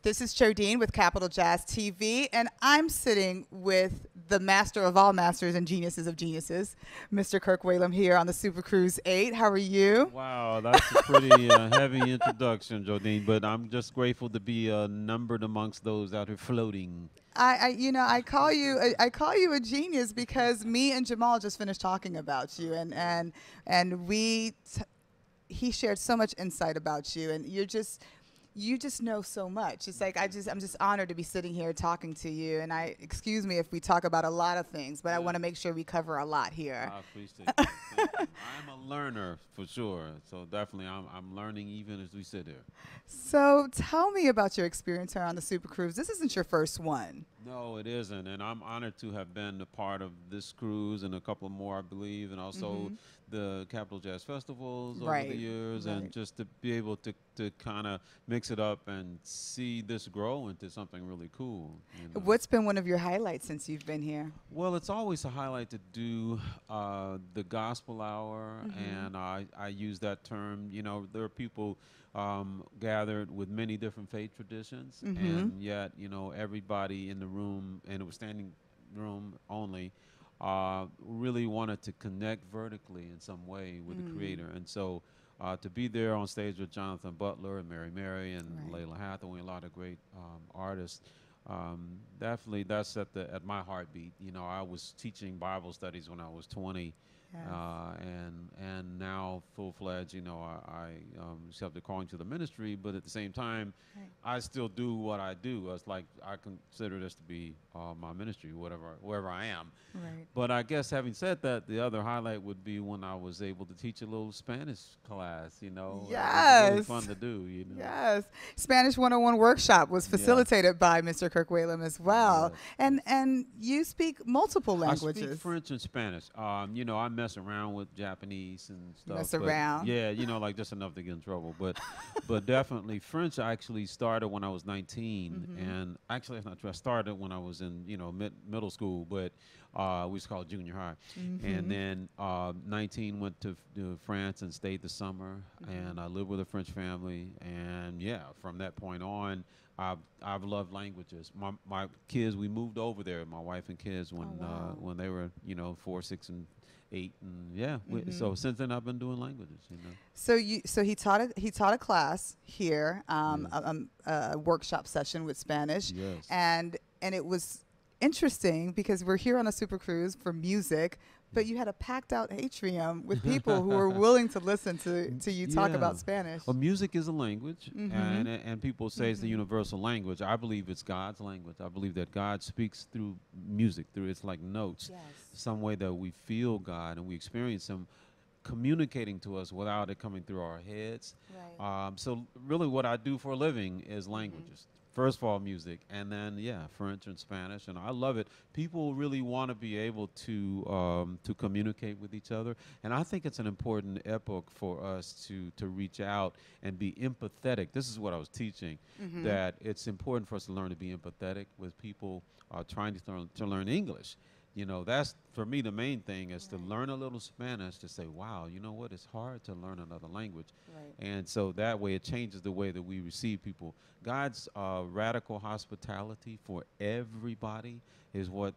This is Jodine with Capital Jazz TV, and I'm sitting with the master of all masters and geniuses of geniuses, Mr. Kirk Whalum here on the SuperCruise VIII. How are you? Wow, that's a pretty heavy introduction, Jodine, but I'm just grateful to be numbered amongst those out here floating. I call you a genius because me and Jamal just finished talking about you, and he shared so much insight about you, and you just know so much. It's like I'm just honored to be sitting here talking to you. And excuse me if we talk about a lot of things, but I want to make sure we cover a lot here. I appreciate it. Thank you. I'm a learner for sure, so definitely I'm learning even as we sit here. So tell me about your experience here on the Super Cruise. This isn't your first one. No, it isn't, and I'm honored to have been a part of this cruise and a couple more, I believe, and also the Capital Jazz Festivals over the years, and just to be able to kind of mix it up and see this grow into something really cool. You know? What's been one of your highlights since you've been here? Well, it's always a highlight to do the gospel hour, and I use that term. You know, there are people gathered with many different faith traditions, and yet, you know, everybody in the room, and it was standing room only, really wanted to connect vertically in some way with the Creator. And so to be there on stage with Jonathan Butler and Mary and Layla Hathaway, a lot of great artists, definitely that's at my heartbeat. You know, I was teaching Bible studies when I was 20. And now full-fledged, you know, I accepted calling to the ministry, but at the same time, I still do what I do. It's like I consider this to be my ministry, wherever I am. Right. But I guess having said that, the other highlight would be when I was able to teach a little Spanish class, you know. Yes. It was really fun to do, you know. Yes. Spanish 101 workshop was facilitated by Mr. Kirk Whalum as well. Yes. And you speak multiple languages. I speak French and Spanish. You know, I mess around with Japanese and stuff. Mess around. Yeah, you know, like just enough to get in trouble. But definitely French I actually started when I was 19. And actually, that's not true. I started when I was in, you know, middle school, but we used to call it junior high. And then 19 went to France and stayed the summer. And I lived with a French family. And yeah, from that point on, I've loved languages. My kids, we moved over there, my wife and kids, when they were, you know, 4, 6, and 8, and so since then I've been doing languages. You know. So he taught a class here, a workshop session with Spanish, and it was interesting because we're here on a super cruise for music, but you had a packed out atrium with people who were willing to listen to you talk about Spanish. Well, music is a language, and people say it's the universal language. I believe it's God's language. I believe that God speaks through music, through it's like notes, some way that we feel God and we experience Him communicating to us without it coming through our heads. Right. So really what I do for a living is languages. First of all, music, and then French and Spanish, and I love it. People really want to be able to communicate with each other, and I think it's an important epoch for us to reach out and be empathetic. This is what I was teaching, that it's important for us to learn to be empathetic with people trying to learn English. You know, that's, for me, the main thing is to learn a little Spanish, to say, wow, you know what, it's hard to learn another language. And so that way it changes the way that we receive people. God's radical hospitality for everybody is what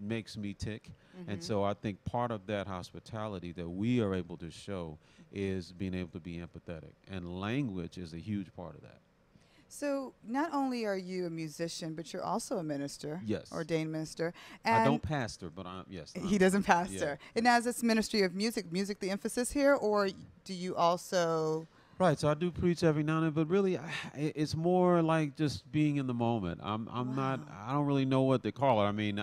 makes me tick. And so I think part of that hospitality that we are able to show is being able to be empathetic. And language is a huge part of that. So not only are you a musician, but you're also a minister. Yes. Ordained minister. I And don't pastor, but yes. he doesn't pastor. And as this ministry of music the emphasis here, or do you also... Right, so I do preach every now and then, but really, it's more like just being in the moment. I don't really know what to call it. I mean,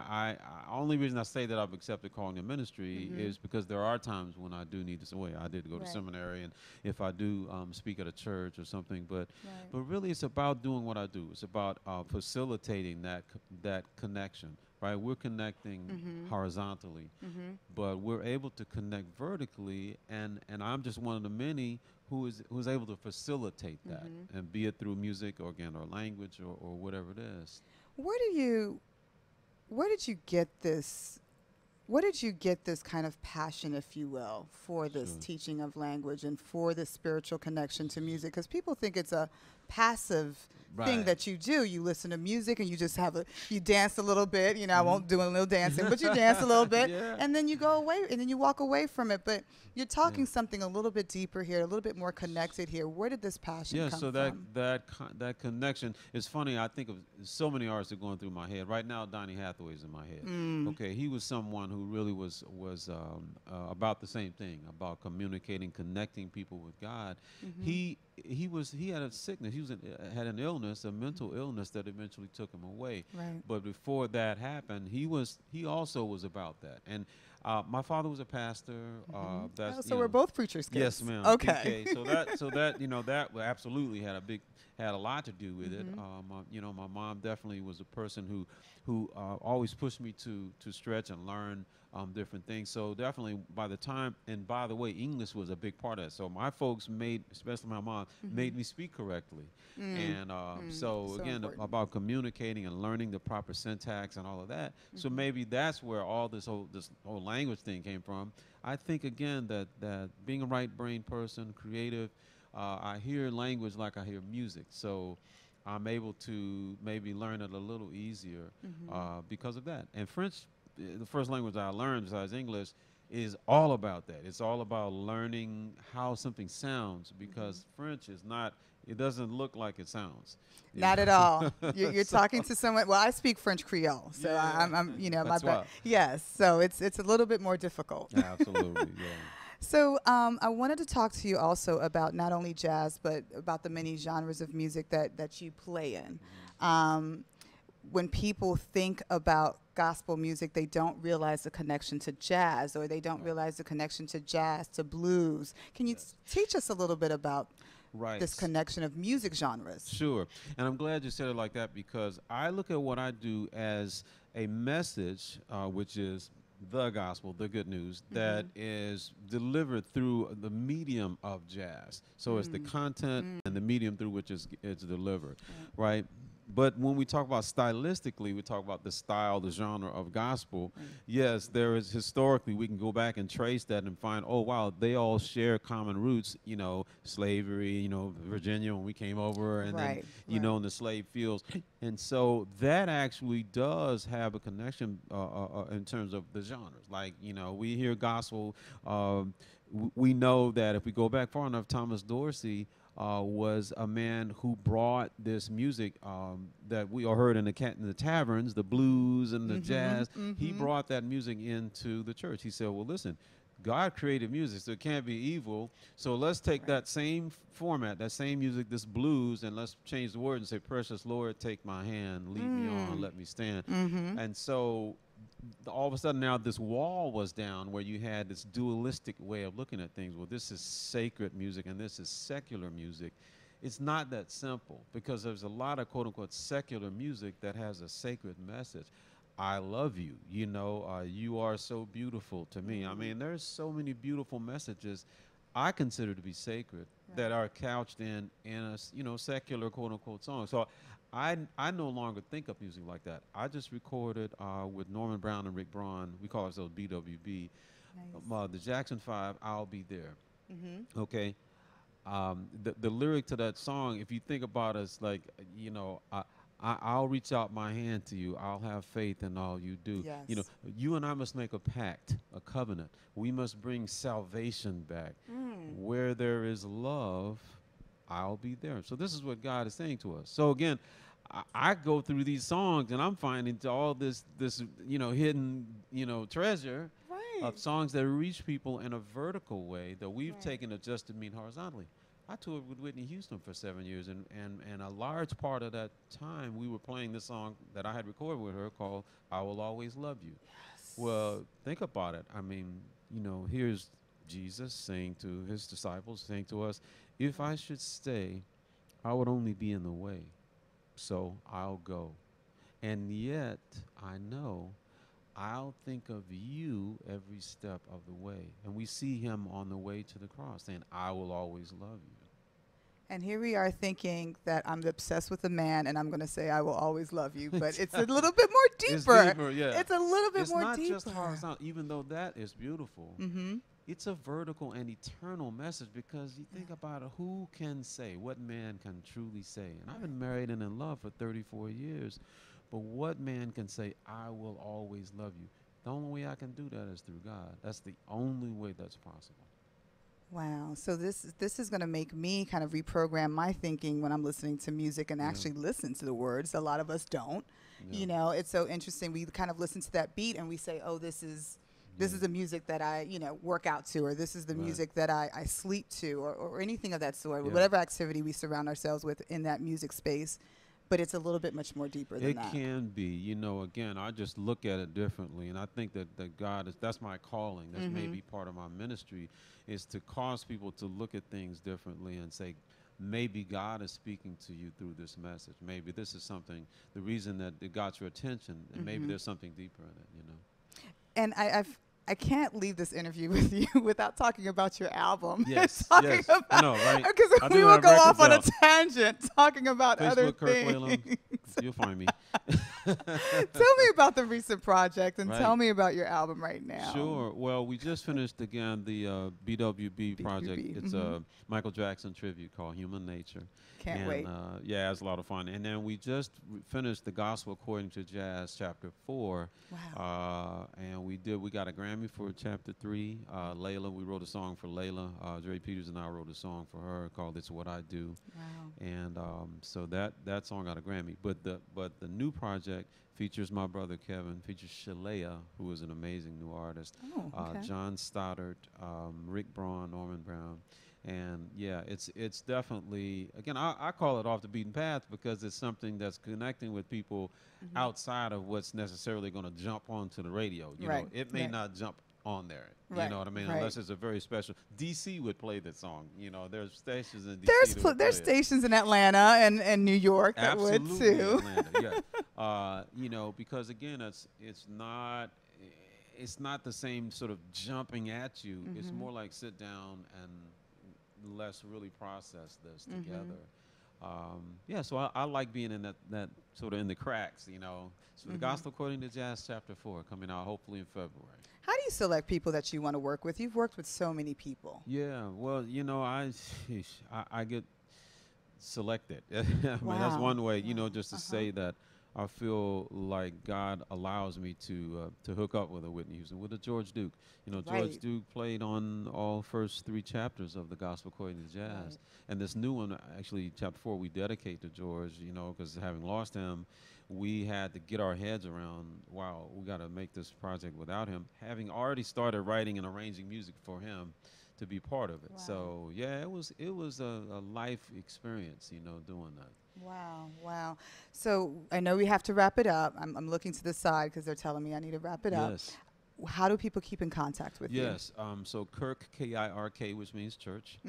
only reason I say that I've accepted calling a ministry is because there are times when I do need to say, wait, I did go to seminary, and if I do speak at a church or something, but really it's about doing what I do. It's about facilitating that connection. Right, we're connecting horizontally, but we're able to connect vertically, and I'm just one of the many who's able to facilitate that, and be it through music or language or whatever it is. Where did you get this Where did you get this kind of passion, if you will, for this Sure. teaching of language and for this spiritual connection to music? Because people think it's a passive thing Right. that you do. You listen to music and you just you dance a little bit. You know, I Hmm. won't do a little dancing, but you dance a little bit, Yeah. and then you go away, and then you walk away from it. But you're Yeah. talking something a little bit deeper here, a little bit more connected here. Where did this passion Yeah, come so from? that connection is funny. I think of so many artists that are going through my head right now. Donny Hathaway's in my head. Mm. Okay, he was someone who really was about the same thing, about communicating, connecting people with God. Mm-hmm. He had a sickness. Had an illness, a mental illness that eventually took him away. Right. But before that happened, he also was about that. And my father was a pastor. Mm-hmm. That's Oh, so we're both preachers' Yes, kids. ma'am. Okay. PK. So that that absolutely had a lot to do with it. Mm-hmm. My mom definitely was a person who always pushed me to stretch and learn different things. So definitely by the time, and by the way, English was a big part of it. So my folks especially my mom, Mm-hmm. made me speak correctly. Mm. And Mm. so So again, important. about communicating and learning the proper syntax and all of that. So Mm-hmm. maybe that's where all this whole language thing came from. I think again that being a right brain person, creative, I hear language like I hear music. So I'm able to maybe learn it a little easier Mm-hmm. because of that. And French, the first language I learned besides English, is all about that. It's all about learning how something sounds Mm-hmm. because French is not. It doesn't look like it sounds. You Not at all. know? You're So, talking to someone. Well, I speak French Creole, so yeah, I'm you know, my that's back. why. Yes, so it's a little bit more difficult. Absolutely, yeah. So I wanted to talk to you also about not only jazz, but about the many genres of music that you play in. Um, when people think about gospel music, they don't realize the connection to jazz, or they don't Right. realize the connection to jazz, to blues. Can you Yes. teach us a little bit about this Right. connection of music genres? Sure. And I'm glad you said it like that because I look at what I do as a message, which is the gospel, the good news, that Mm-hmm. is delivered through the medium of jazz. So it's the Mm. content Mm. and the medium through which it's delivered, Right. right? But when we talk about stylistically, we talk about the style, the genre of gospel. Right. Yes, there is historically, we can go back and trace that and find, oh, wow, they all share common roots, slavery, Virginia when we came over, and then, Right. Right. in the slave fields. And so that actually does have a connection in terms of the genres. Like, we hear gospel. We know that if we go back far enough, Thomas Dorsey was a man who brought this music that we all heard in the taverns, the blues and the Mm-hmm. jazz. He Mm-hmm. brought that music into the church. He said, well, listen, God created music, so it can't be evil. So let's take Right. that same format, that same music, this blues, and let's change the word and say, precious Lord, take my hand, lead me on, Mm. let me stand. Mm-hmm. And so all of a sudden now this wall was down where you had this dualistic way of looking at things. Well, this is sacred music and this is secular music. It's not that simple because there's a lot of quote unquote secular music that has a sacred message. I love you. You are so beautiful to me. I Mm. mean, there's so many beautiful messages I consider to be sacred that Right. are couched in a secular quote unquote song. So I no longer think of music like that. I just recorded with Norman Brown and Rick Braun. We call ourselves BWB. Nice. The Jackson 5, I'll Be There. Mm-hmm. Okay. The lyric to that song, if you think about it, it's like, I'll reach out my hand to you. I'll have faith in all you do. Yes. You and I must make a pact, a covenant. We must bring salvation back. Mm. Where there is love, I'll be there. So this is what God is saying to us. So again, I go through these songs and I'm finding all this hidden treasure Right. of songs that reach people in a vertical way that we've Right. taken it just to mean horizontally. I toured with Whitney Houston for 7 years, and a large part of that time we were playing this song that I had recorded with her called "I Will Always Love You." Yes. Well, think about it. I mean, here's Jesus saying to his disciples, saying to us, "If I should stay, I would only be in the way, so I'll go. And yet, I know I'll think of you every step of the way." And we see him on the way to the cross saying, "I will always love you." And here we are thinking that I'm obsessed with a man, and I'm going to say I will always love you. But it's a little bit more deeper. It's deeper, yeah. It's a little bit it's more not deeper. just how it sounds, even though that is beautiful. Mm-hmm. It's a vertical and eternal message, because you think about it, who can say, what man can truly say? And I've been married and in love for 34 years, but what man can say, I will always love you? The only way I can do that is through God. That's the only way that's possible. Wow. So this is going to make me kind of reprogram my thinking when I'm listening to music and actually listen to the words. A lot of us don't. Yeah. You know, it's so interesting. We kind of listen to that beat and we say, oh, this is the music that I, work out to, or this is the music that I sleep to, or anything of that sort, whatever activity we surround ourselves with in that music space. But it's a little bit much more deeper than that. It can be. Again, I just look at it differently. And I think that God that's my calling. That's maybe part of my ministry, is to cause people to look at things differently and say, maybe God is speaking to you through this message. Maybe this is something, the reason that it got your attention, and maybe there's something deeper in it, And I can't leave this interview with you without talking about your album. Yes, yes. I know, right? Because I we do will have go off on a records tangent talking about other Facebook, Kirk things. Whalum, you'll find me. Tell me about the recent project, and Right. tell me about your album right now. Sure. Well, we just finished again the BWB project. It's a Michael Jackson tribute called Human Nature. Can't wait. Yeah, it's a lot of fun. And then we just finished the Gospel According to Jazz Chapter 4. Wow. And we got a Grammy for Chapter 3. Layla, we wrote a song for Layla. Dre Peters and I wrote a song for her called It's What I Do. Wow. And so that song got a Grammy. But the new project features my brother Kevin, features Shalea, who is an amazing new artist, Oh, okay. John Stoddard, Rick Braun, Norman Brown. And yeah, it's definitely, again, I call it off the beaten path, because it's something that's connecting with people outside of what's necessarily going to jump onto the radio. You know, it may not jump on there. You know what I mean? Unless it's a very special. DC would play that song. There's stations in DC. There's stations in Atlanta and New York that Absolutely, would too. Atlanta, yeah. Because again, it's not the same sort of jumping at you. It's more like sit down and let's really process this together. So I like being in that sort of in the cracks, So the Gospel According to Jazz Chapter 4 coming out hopefully in February. How do you select people that you want to work with? You've worked with so many people. Yeah, well, I get selected. I mean, that's one way, just to say that I feel like God allows me to hook up with a Whitney Houston, with a George Duke. George Duke played on all first 3 chapters of the Gospel According to Jazz. And this new one, actually, Chapter 4, we dedicate to George, because having lost him, we had to get our heads around, wow, we got to make this project without him, having already started writing and arranging music for him to be part of it. Wow. So, yeah, it was a life experience, doing that. Wow. So I know we have to wrap it up. I'm looking to the side because they're telling me I need to wrap it up. Yes. How do people keep in contact with you? Yes. So Kirk, K-I-R-K, which means church.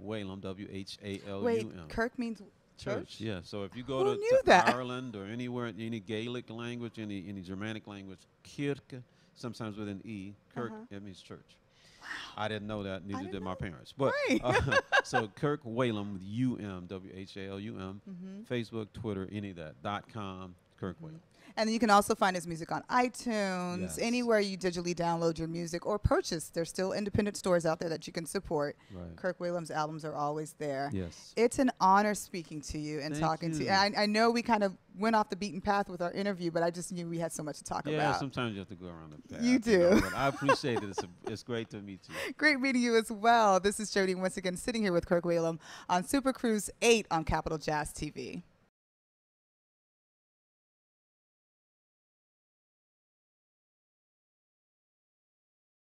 Whalum, W-H-A-L-U-M. Wait, Kirk means church? Yeah. So if you go Who to knew that? Ireland or anywhere, any Gaelic language, any Germanic language, Kirk, sometimes with an E, Kirk, it means church. I didn't know that, neither did my parents. But so Kirk Whalum with U-M, W-H-A-L-U-M, Facebook, Twitter, any of that, .com, Kirk Whalum. And you can also find his music on iTunes, anywhere you digitally download your music or purchase. There's still independent stores out there that you can support. Right. Kirk Whalum's albums are always there. Yes. It's an honor speaking to you and Thank talking to you. you. I know we kind of went off the beaten path with our interview, but I just knew we had so much to talk Yeah, about. sometimes you have to go around the path. You do. But I appreciate it. It's great to meet you. Great meeting you as well. This is Jody once again sitting here with Kirk Whalum on SuperCruise VIII on Capital Jazz TV.